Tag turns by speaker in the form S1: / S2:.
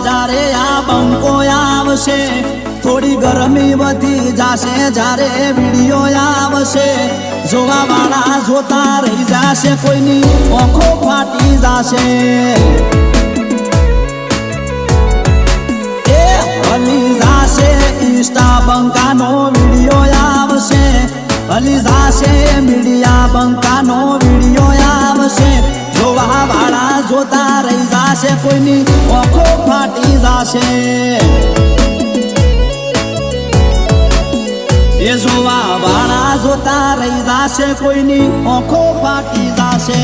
S1: જ્યારે આ બંકો આવશે થોડી ગરમી વધી જાશે જ્યારે વિડિયો આવશે જોવા વાળા જોતા રહી જાશે કોઈની આંખો ફાટી જાશે એ હલી જાશે ઇન્સ્ટા બંકાનો વિડિયો આવશે હલી જાશે મીડિયા બંકાનો વિડિયો આવશે જોવા વાળા જોતા રહી જાશે કોઈની આંખો ફાટી જાશે એ જોવા વાળા જોતા રહી જાશે કોઈની આંખો ફાટી જાશે।